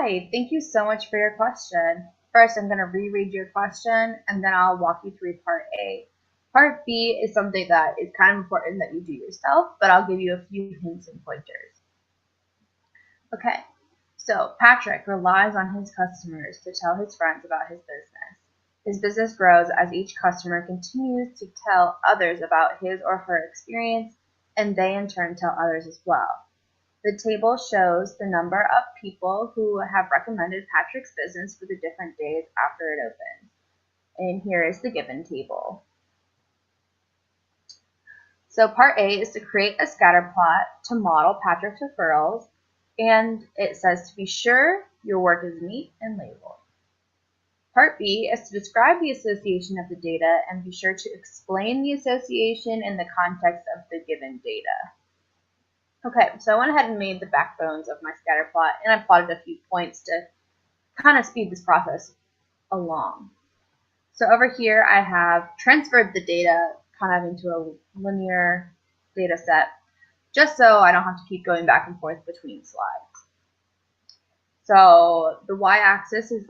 Hi, thank you so much for your question. First, I'm going to reread your question, and then I'll walk you through part A. Part B is something that is kind of important that you do yourself, but I'll give you a few hints and pointers. Okay, so Patrick relies on his customers to tell his friends about his business. His business grows as each customer continues to tell others about his or her experience, and they in turn tell others as well. The table shows the number of people who have recommended Patrick's business for the different days after it opens. And here is the given table. So part A is to create a scatter plot to model Patrick's referrals, and it says to be sure your work is neat and labeled. Part B is to describe the association of the data and be sure to explain the association in the context of the given data. Okay, so I went ahead and made the backbones of my scatter plot, and I plotted a few points to kind of speed this process along. So over here, I have transferred the data kind of into a linear data set, just so I don't have to keep going back and forth between slides. So the y-axis is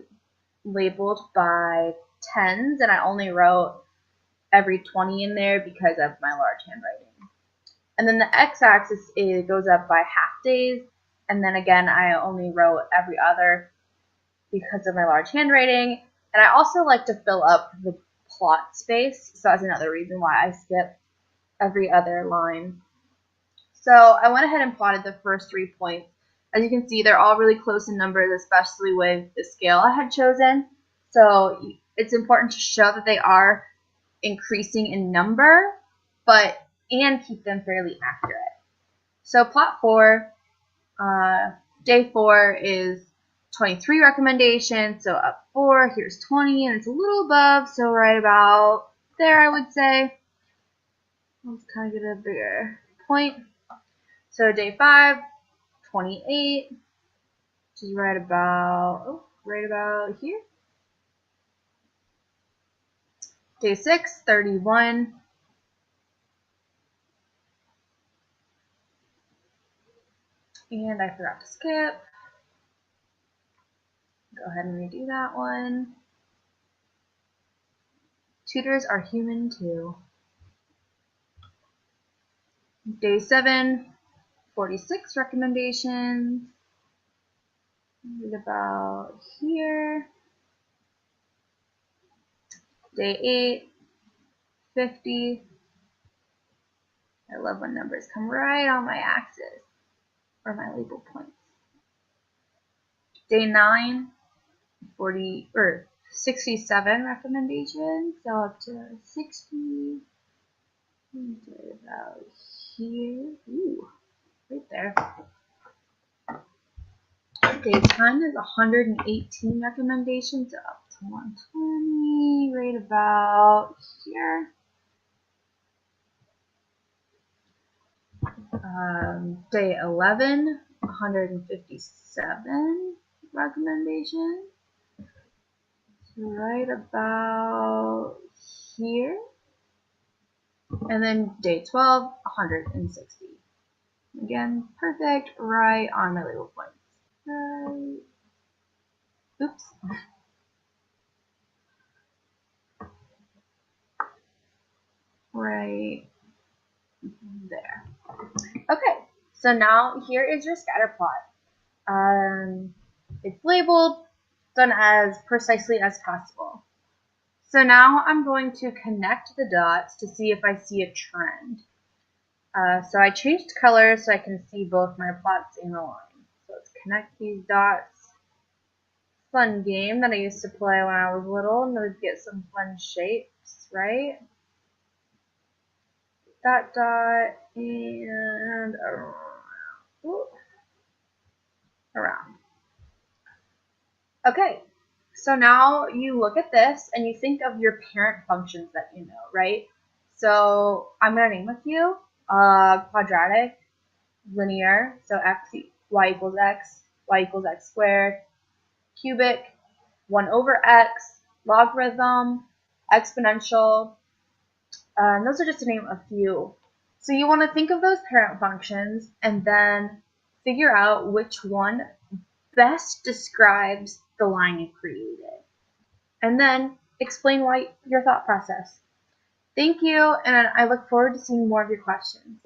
labeled by tens, and I only wrote every 20 in there because of my large handwriting. And then the x-axis goes up by half days, and then again I only wrote every other because of my large handwriting. And I also like to fill up the plot space, so that's another reason why I skip every other line. So I went ahead and plotted the first 3 points. As you can see, they're all really close in numbers, especially with the scale I had chosen. So it's important to show that they are increasing in number, and keep them fairly accurate. So plot 4, day 4 is 23 recommendations, so up 4, here's 20, and it's a little above, so right about there I would say. Let's kind of get a bigger point. So day 5, 28, which is right about here. Day 6, 31. And I forgot to skip. Go ahead and redo that one. Tutors are human too. Day 7, 46 recommendations. Right about here. Day 8, 50. I love when numbers come right on my axis, or my label points. Day 9, 67 recommendations, so up to 60. Right about here. Ooh, right there. Day 10 is 118 recommendations, so up to 120, right about here. Day 11, 157 recommendations, right about here. And then day 12, 160. Again, perfect, right on my label points. Right. Oops. Right there. Okay, so now here is your scatter plot. It's labeled, done as precisely as possible. So now I'm going to connect the dots to see if I see a trend. So I changed colors so I can see both my plots in a line. So let's connect these dots. Fun game that I used to play when I was little, and would get some fun shapes, right? Dot, dot, and around. Ooh. Around. Okay, so now you look at this and you think of your parent functions that you know, right? So I'm going to name a few. Quadratic, linear, so y equals x squared, cubic, 1 over x, logarithm, exponential, and those are just to name a few. So you want to think of those parent functions and then figure out which one best describes the line you created. And then explain why your thought process. Thank you, and I look forward to seeing more of your questions.